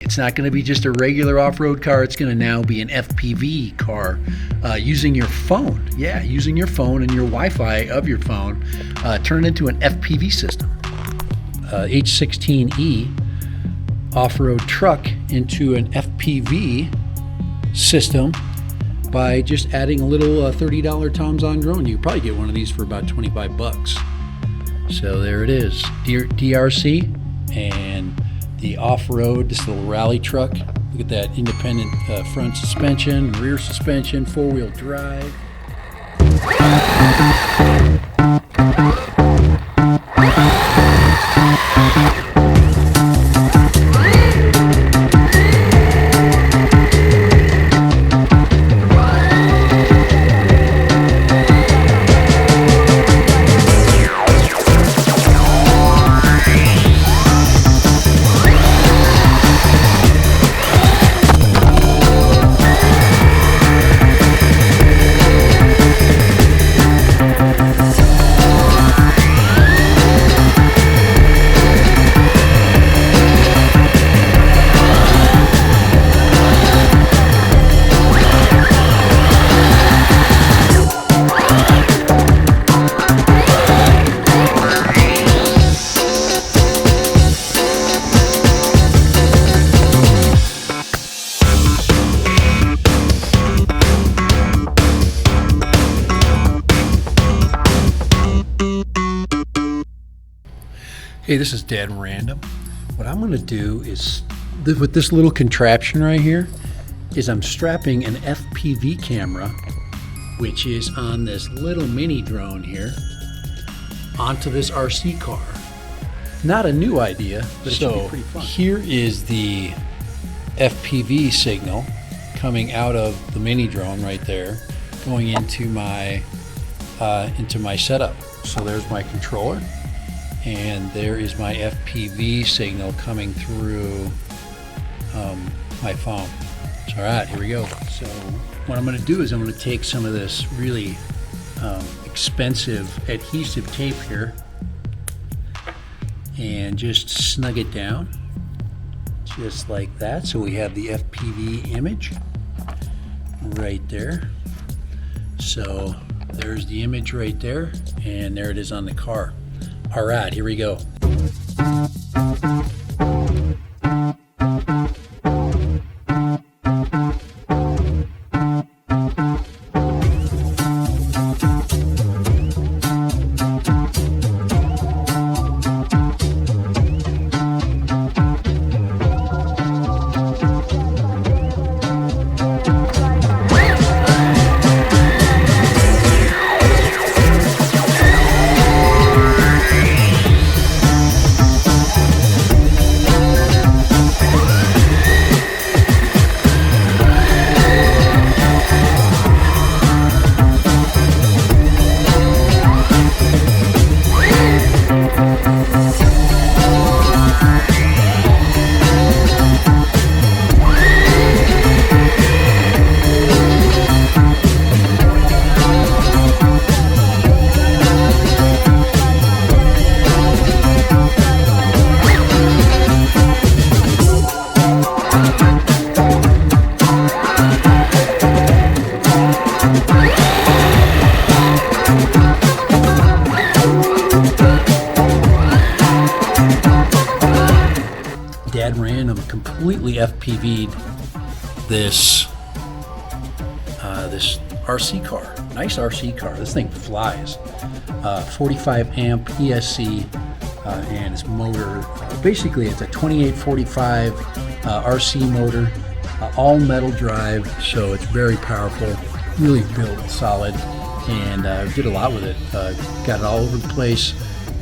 It's not going to be just a regular off-road car. It's going to now be an FPV car using your phone. Yeah, using your phone and your Wi-Fi of your phone. Turn it into an FPV system. H16E off-road truck into an FPV system by just adding a little $30 Tom's on drone. You could probably get one of these for about 25 bucks. So there it is, DRC and the off-road, this little rally truck. Look at that independent front suspension, rear suspension, four-wheel drive. Hey, this is dead random. What I'm going to do is, with this little contraption right here, is I'm strapping an FPV camera, which is on this little mini drone here, onto this RC car. Not a new idea, but it should be pretty fun. Here is the FPV signal coming out of the mini drone right there, going into my setup. So there's my controller. And there is my FPV signal coming through my phone. So, all right, here we go. So what I'm going to do is I'm going to take some of this really expensive adhesive tape here and just snug it down just like that. So we have the FPV image right there. So there's the image right there, and there it is on the car. All right, here we go. Dad random completely FPV'd this this RC car. Nice RC car. This thing flies. 45 amp ESC and its motor. Basically, it's a 2845 RC motor, all metal drive, so it's very powerful. Really built solid, and did a lot with it. Got it all over the place,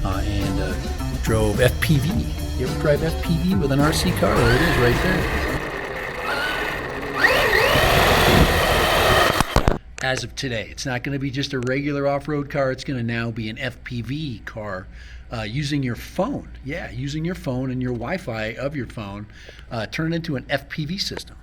and drove FPV. You ever drive FPV with an RC car? There it is right there. As of today, it's not going to be just a regular off-road car. It's going to now be an FPV car using your phone. Yeah, using your phone and your Wi-Fi of your phone. Turn it into an FPV system.